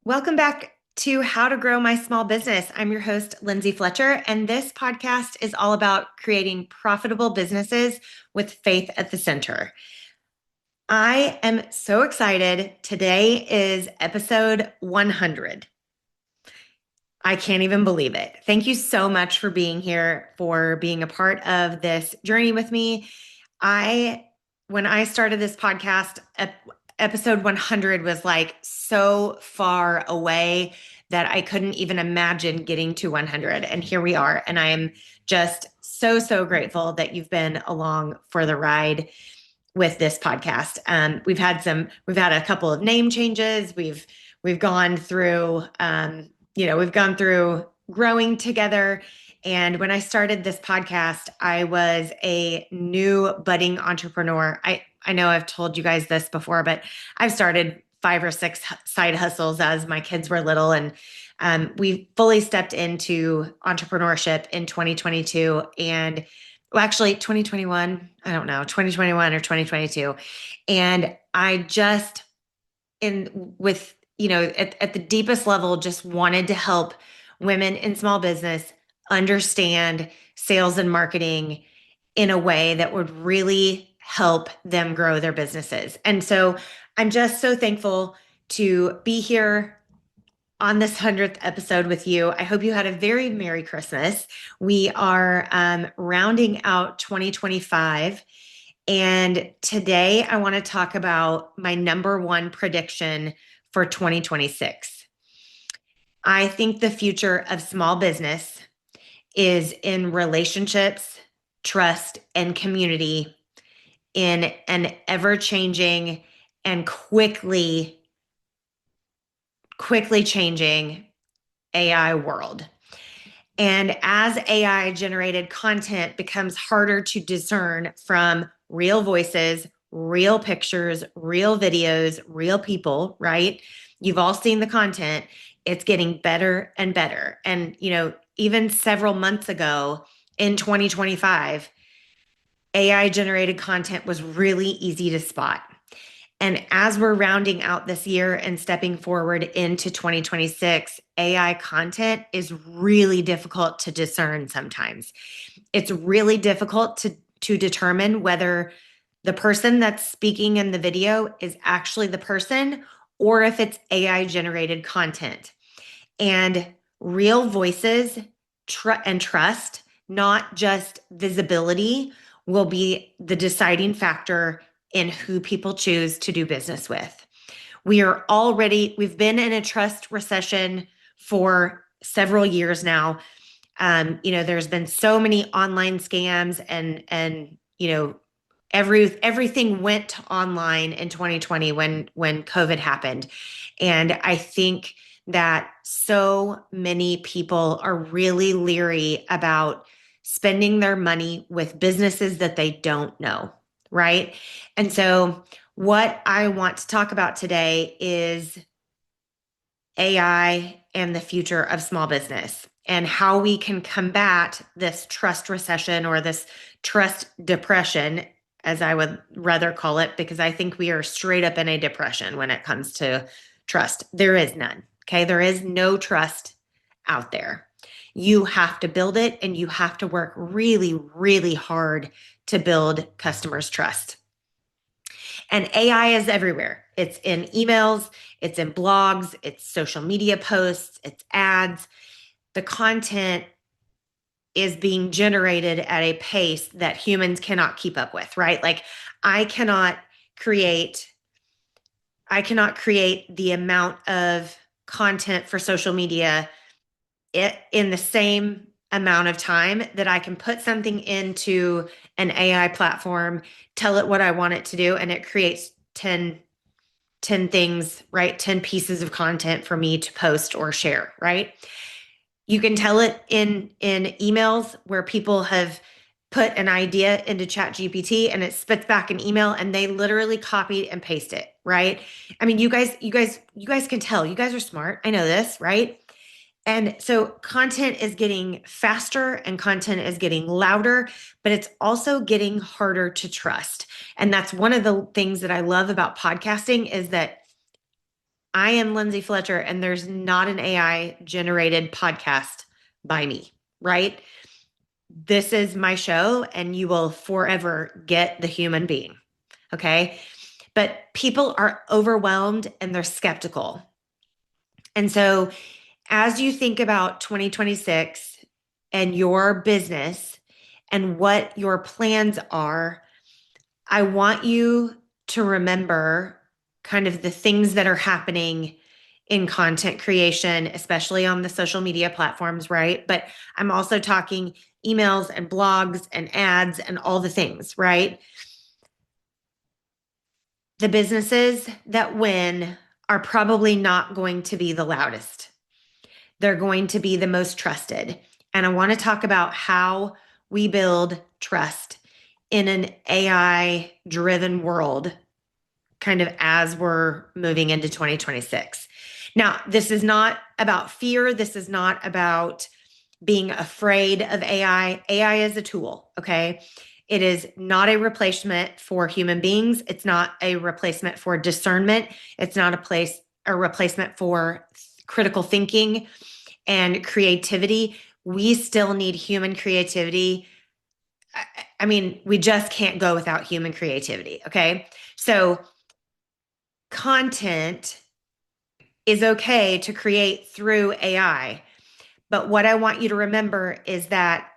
Welcome back to How to Grow My Small Business. I'm your host, Lindsay Fletcher, and this podcast is all about creating profitable businesses with faith at the center. I am so excited. Today is episode 100. I can't even believe it. Thank you so much for being here, for being a part of this journey with me. When I started this podcast, episode 100 was like so far away that I couldn't even imagine getting to 100. And here we are. And I am just so grateful that you've been along for the ride with this podcast. We've had a couple of name changes. We've gone through, we've gone through growing together. And when I started this podcast, I was a new budding entrepreneur. I know I've told you guys this before, but I've started 5 or 6 side hustles as my kids were little. And we fully stepped into entrepreneurship in 2022. And well, actually 2021, I don't know, 2021 or 2022. And I just at the deepest level, just wanted to help women in small business understand sales and marketing in a way that would really help them grow their businesses. And so I'm just so thankful to be here on this 100th episode with you. I hope you had a very Merry Christmas. We are rounding out 2025. And today I want to talk about my number one prediction for 2026. I think the future of small business is in relationships, trust, and community in an ever-changing and quickly changing AI world. And as AI generated content becomes harder to discern from real voices, real pictures, real videos, real people, right? You've all seen the content. It's getting better and better. And, even several months ago in 2025, AI generated content was really easy to spot. And as we're rounding out this year and stepping forward into 2026, AI content is really difficult to discern sometimes. It's really difficult to determine whether the person that's speaking in the video is actually the person or if it's AI generated content. And real voices and trust, not just visibility, will be the deciding factor in who people choose to do business with. We've been in a trust recession for several years now. There's been so many online scams and everything went online in 2020 when COVID happened. And I think that so many people are really leery about spending their money with businesses that they don't know, right? And so what I want to talk about today is AI and the future of small business and how we can combat this trust recession or this trust depression, as I would rather call it, because I think we are straight up in a depression when it comes to trust. There is none. Okay. There is no trust out there. You have to build it and you have to work really, really hard to build customers' trust. And AI is everywhere. It's in emails, it's in blogs, it's social media posts, it's ads. The content is being generated at a pace that humans cannot keep up with, right? Like I cannot create the amount of content for social media in the same amount of time that I can put something into an AI platform, tell it what I want it to do, and it creates 10 things, right? 10 pieces of content for me to post or share, right? You can tell it in emails where people have put an idea into ChatGPT and it spits back an email and they literally copy and paste it, right? I mean, you guys can tell. You guys are smart. I know this, right? And so content is getting faster and content is getting louder, but it's also getting harder to trust. And that's one of the things that I love about podcasting is that I am Lindsay Fletcher, and there's not an AI generated podcast by me, right? This is my show, and you will forever get the human being. Okay. But people are overwhelmed and they're skeptical. And so, as you think about 2026 and your business and what your plans are, I want you to remember kind of the things that are happening in content creation, especially on the social media platforms, right? But I'm also talking emails and blogs and ads and all the things, right? The businesses that win are probably not going to be the loudest. They're going to be the most trusted. And I want to talk about how we build trust in an AI driven world, kind of as we're moving into 2026. Now, this is not about fear. This is not about being afraid of AI. AI is a tool, okay? It is not a replacement for human beings. It's not a replacement for discernment. It's not a replacement for critical thinking and creativity. We still need human creativity. I mean, we just can't go without human creativity, okay? So, content is okay to create through AI. But what I want you to remember is that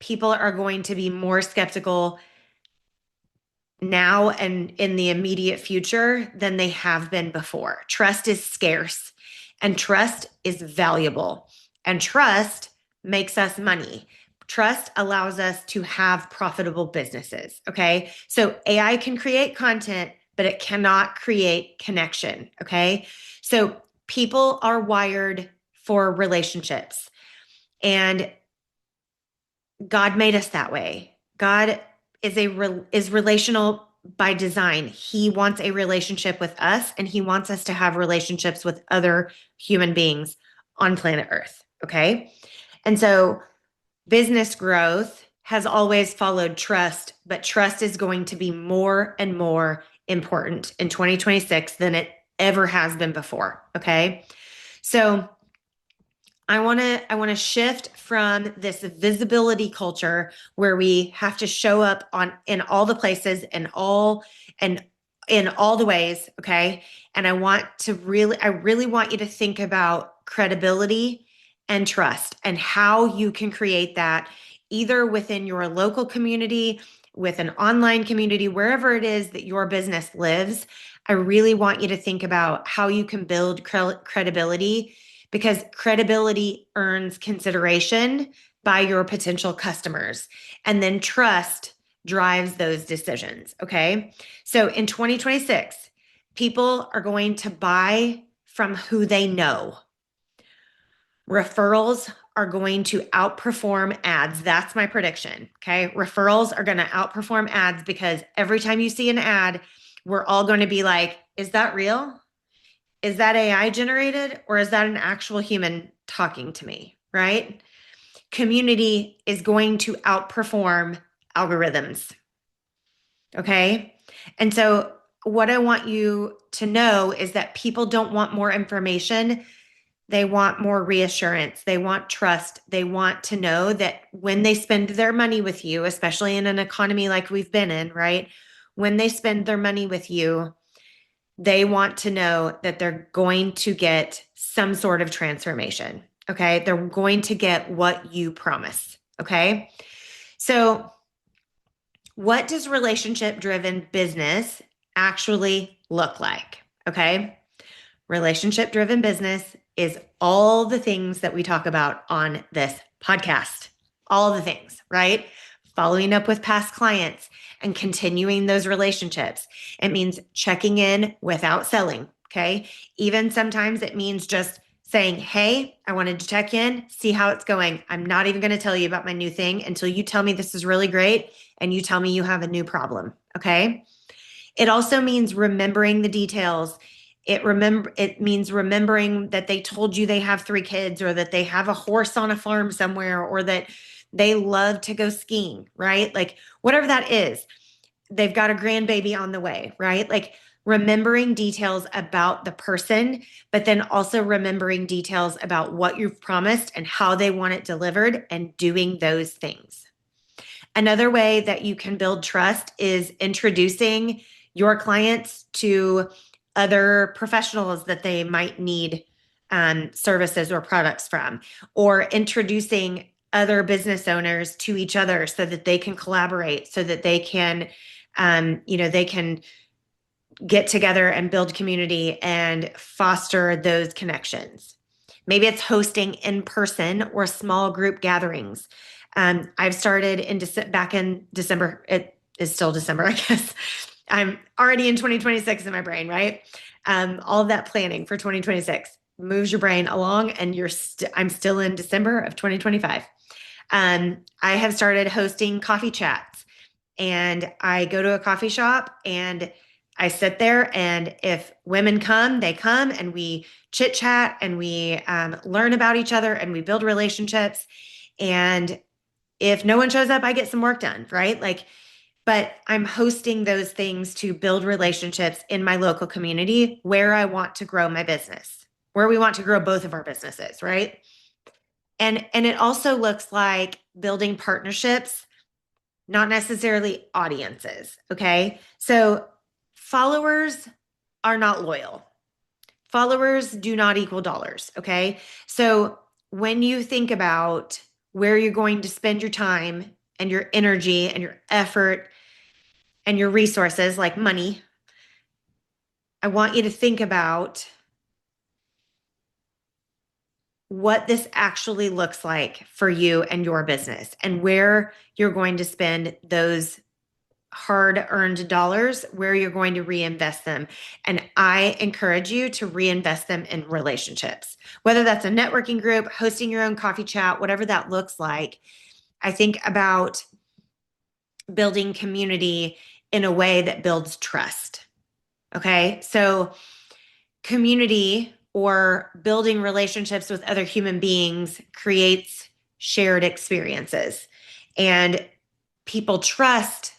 people are going to be more skeptical now and in the immediate future than they have been before. Trust is scarce and trust is valuable, and trust makes us money. Trust allows us to have profitable businesses. Okay. So AI can create content, but it cannot create connection. Okay. So people are wired for relationships, and God made us that way. God is relational by design. He wants a relationship with us, and he wants us to have relationships with other human beings on planet Earth, okay? And so business growth has always followed trust, but trust is going to be more and more important in 2026 than it ever has been before, okay? So I want to shift from this visibility culture where we have to show up on in all the places and in all the ways, okay? And I really want you to think about credibility and trust and how you can create that either within your local community, with an online community, wherever it is that your business lives. I really want you to think about how you can build credibility, because credibility earns consideration by your potential customers. And then trust drives those decisions. Okay. So in 2026, people are going to buy from who they know. Referrals are going to outperform ads. That's my prediction. Okay. Referrals are going to outperform ads because every time you see an ad, we're all going to be like, is that real? Is that AI generated, or is that an actual human talking to me? Right? Community is going to outperform algorithms. Okay. And so, what I want you to know is that people don't want more information. They want more reassurance. They want trust. They want to know that when they spend their money with you, especially in an economy like we've been in, right? When they spend their money with you, they want to know that they're going to get some sort of transformation. Okay. They're going to get what you promise. Okay. So, what does relationship driven business actually look like? Okay. Relationship driven business is all the things that we talk about on this podcast, all the things, right? Following up with past clients and continuing those relationships. It means checking in without selling. Okay. Even sometimes it means just saying, hey, I wanted to check in, see how it's going. I'm not even going to tell you about my new thing until you tell me this is really great and you tell me you have a new problem. Okay. It also means remembering the details. It means remembering that they told you they have 3 kids, or that they have a horse on a farm somewhere, or that they love to go skiing, right? Like whatever that is, they've got a grandbaby on the way, right? Like remembering details about the person, but then also remembering details about what you've promised and how they want it delivered and doing those things. Another way that you can build trust is introducing your clients to other professionals that they might need services or products from, or introducing other business owners to each other so that they can collaborate, so that they can, they can get together and build community and foster those connections. Maybe it's hosting in person or small group gatherings. I've started back in December. It is still December, I guess. I'm already in 2026 in my brain, right? All of that planning for 2026 moves your brain along, and I'm still in December of 2025. I have started hosting coffee chats, and I go to a coffee shop and I sit there, and if women come, they come, and we chit chat and we learn about each other and we build relationships. And if no one shows up, I get some work done, right? But I'm hosting those things to build relationships in my local community where I want to grow my business, where we want to grow both of our businesses, right? And it also looks like building partnerships, not necessarily audiences, okay? So followers are not loyal. Followers do not equal dollars, okay? So when you think about where you're going to spend your time and your energy and your effort and your resources, like money, I want you to think about what this actually looks like for you and your business, and where you're going to spend those hard-earned dollars, where you're going to reinvest them. And I encourage you to reinvest them in relationships, whether that's a networking group, hosting your own coffee chat, whatever that looks like. I think about building community in a way that builds trust. Okay. So community, or building relationships with other human beings, creates shared experiences, and people trust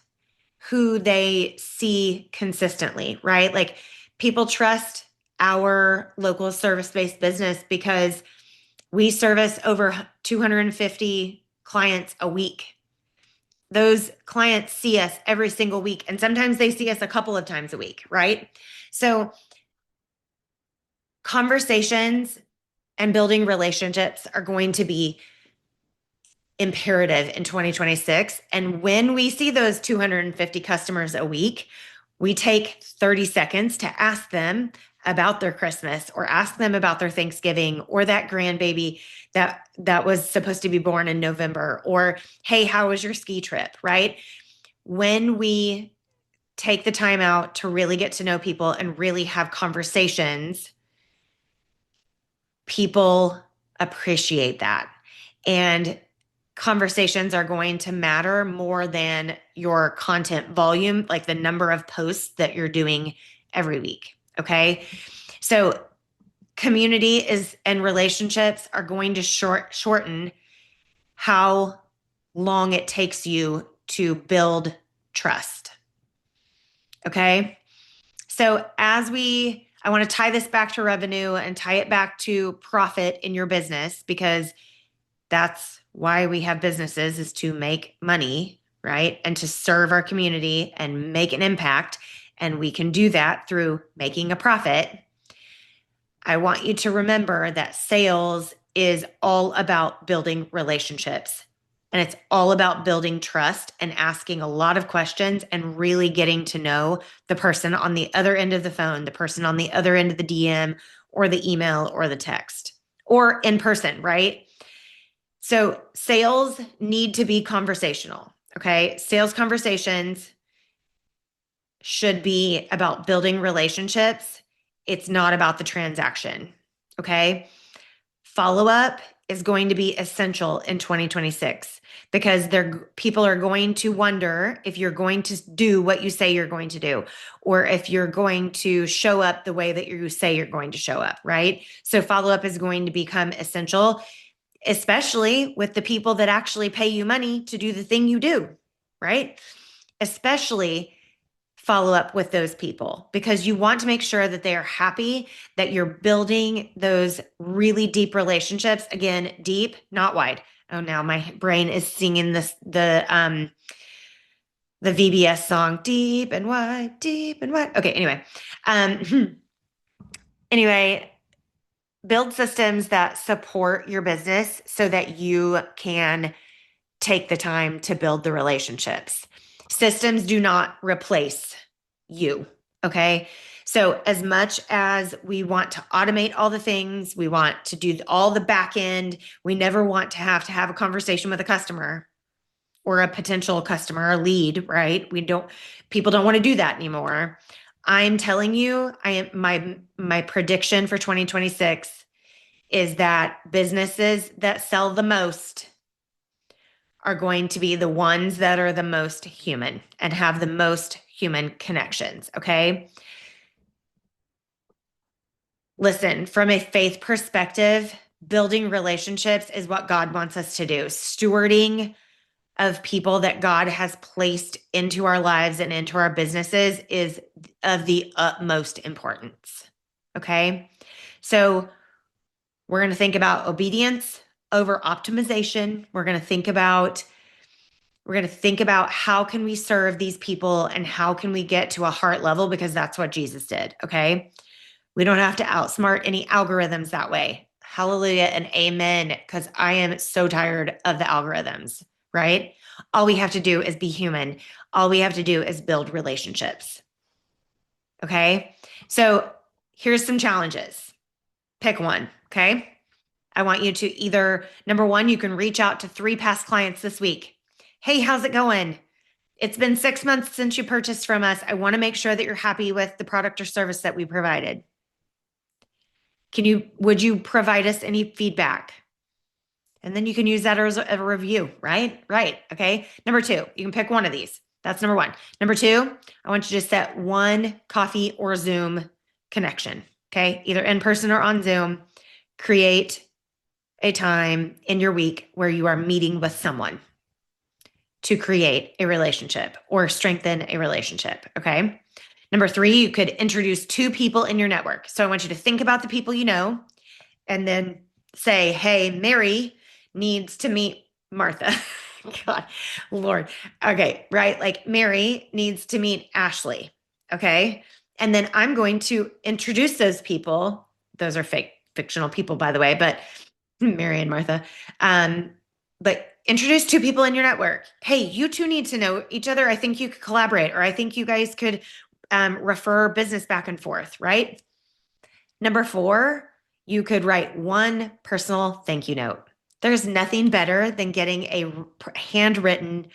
who they see consistently, right? Like, people trust our local service-based business because we service over 250 clients a week. Those clients see us every single week, and sometimes they see us a couple of times a week, right? So conversations and building relationships are going to be imperative in 2026. And when we see those 250 customers a week, we take 30 seconds to ask them about their Christmas, or ask them about their Thanksgiving, or that grandbaby that was supposed to be born in November, or hey, how was your ski trip, right? When we take the time out to really get to know people and really have conversations, people appreciate that. And conversations are going to matter more than your content volume, like the number of posts that you're doing every week. Okay. So community and relationships are going to shorten how long it takes you to build trust. Okay. So I want to tie this back to revenue and tie it back to profit in your business, because that's why we have businesses, is to make money, right? And to serve our community and make an impact. And we can do that through making a profit. I want you to remember that sales is all about building relationships, and it's all about building trust and asking a lot of questions and really getting to know the person on the other end of the phone, the person on the other end of the DM or the email or the text, or in person, right? So sales need to be conversational, okay? Sales conversations should be about building relationships. It's not about the transaction, okay? Follow-up is going to be essential in 2026, because people are going to wonder if you're going to do what you say you're going to do, or if you're going to show up the way that you say you're going to show up, right? So follow-up is going to become essential, especially with the people that actually pay you money to do the thing you do, right? Especially follow up with those people because you want to make sure that they are happy, that you're building those really deep relationships. Again, deep, not wide. Oh, now my brain is singing the VBS song, deep and wide, deep and wide. Okay, anyway. Anyway, build systems that support your business so that you can take the time to build the relationships. Systems do not replace you. Okay. So, as much as we want to automate all the things, we want to do all the back end, we never want to have a conversation with a customer or a potential customer or lead, right? People don't want to do that anymore. I'm telling you, I am my prediction for 2026 is that businesses that sell the most are going to be the ones that are the most human and have the most human connections. Okay. Listen, from a faith perspective, building relationships is what God wants us to do. Stewarding of people that God has placed into our lives and into our businesses is of the utmost importance. Okay. So we're going to think about obedience over optimization. We're going to think about how can we serve these people and how can we get to a heart level because that's what Jesus did. Okay. We don't have to outsmart any algorithms that way. Hallelujah and amen. Because I am so tired of the algorithms, right? All we have to do is be human. All we have to do is build relationships. Okay. So here's some challenges. Pick one. Okay. I want you to either, number one, you can reach out to 3 past clients this week. Hey, how's it going? It's been 6 months since you purchased from us. I want to make sure that you're happy with the product or service that we provided. Would you provide us any feedback? And then you can use that as a review, right? Right. Okay. Number 2, you can pick one of these. That's number 1. Number 2, I want you to set one coffee or Zoom connection. Okay. Either in person or on Zoom. Create a time in your week where you are meeting with someone to create a relationship or strengthen a relationship. Okay. Number 3, you could introduce 2 people in your network. So I want you to think about the people you know and then say, hey, Mary needs to meet Martha. God, Lord. Okay. Right. Like Mary needs to meet Ashley. Okay. And then I'm going to introduce those people. Those are fictional people, by the way, but Mary and Martha. But introduce 2 people in your network. Hey, you 2 need to know each other. I think you could collaborate, or I think you guys could refer business back and forth, right? Number 4, you could write one personal thank you note. There's nothing better than getting a handwritten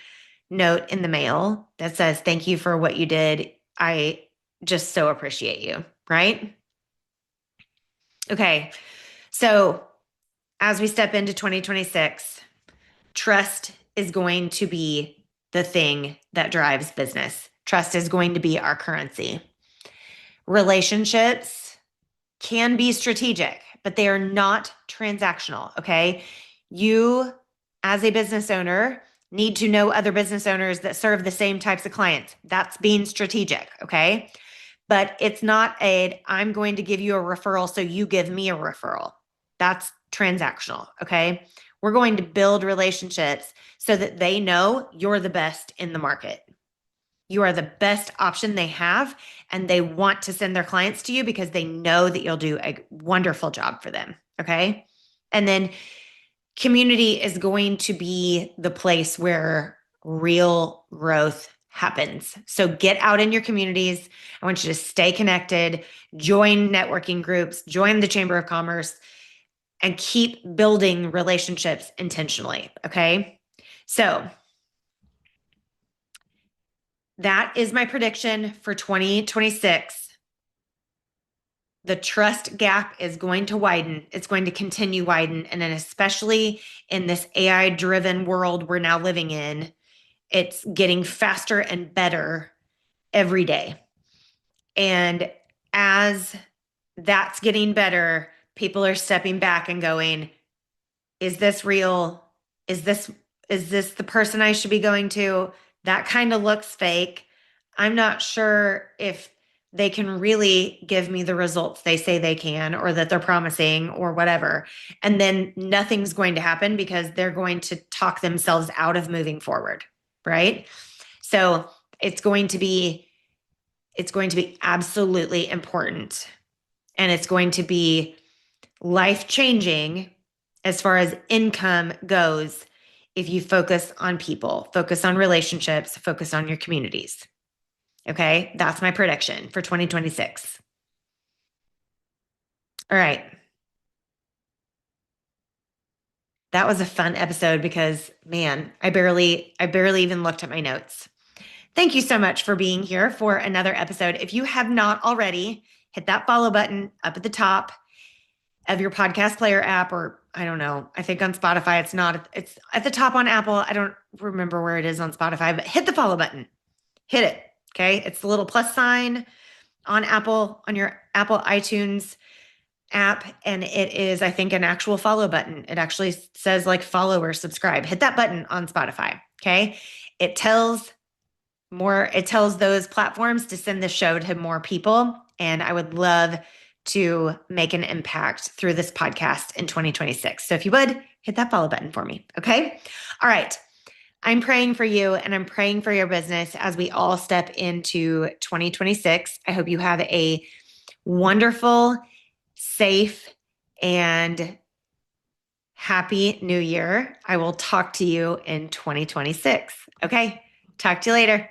note in the mail that says, thank you for what you did. I just so appreciate you, right? Okay. So as we step into 2026, trust is going to be the thing that drives business. Trust is going to be our currency. Relationships can be strategic, but they are not transactional. Okay. You, as a business owner, need to know other business owners that serve the same types of clients. That's being strategic. Okay. But it's not I'm going to give you a referral, so you give me a referral. That's transactional. Okay. We're going to build relationships so that they know you're the best in the market. You are the best option they have, and they want to send their clients to you because they know that you'll do a wonderful job for them. Okay. And then community is going to be the place where real growth happens. So get out in your communities. I want you to stay connected, join networking groups, join the Chamber of Commerce, and keep building relationships intentionally. Okay. So that is my prediction for 2026. The trust gap is going to widen. It's going to continue widen. And then especially in this AI driven world we're now living in, it's getting faster and better every day. And as that's getting better, people are stepping back and going, is this real? Is this the person I should be going to? That kind of looks fake. I'm not sure if they can really give me the results they say they can or that they're promising or whatever. And then nothing's going to happen because they're going to talk themselves out of moving forward, right? So it's going to be absolutely important, and it's going to be life changing as far as income goes if you focus on people, focus on relationships, focus on your communities. Okay, that's my prediction for 2026. All right. That was a fun episode because man, I barely even looked at my notes. Thank you so much for being here for another episode. If you have not already, hit that follow button up at the top of your podcast player app, or I don't know. I think on Spotify it's not. It's at the top on Apple. I don't remember where it is on Spotify, but hit the follow button. Hit it. Okay? It's the little plus sign on Apple, on your Apple iTunes app, and it is, I think, an actual follow button. It actually says like follow or subscribe. Hit that button on Spotify. Okay? It tells those platforms to send the show to more people, and I would love to make an impact through this podcast in 2026. So if you would, hit that follow button for me. Okay? All right. I'm praying for you and I'm praying for your business as we all step into 2026. I hope you have a wonderful, safe, and happy new year. I will talk to you in 2026. Okay. Talk to you later.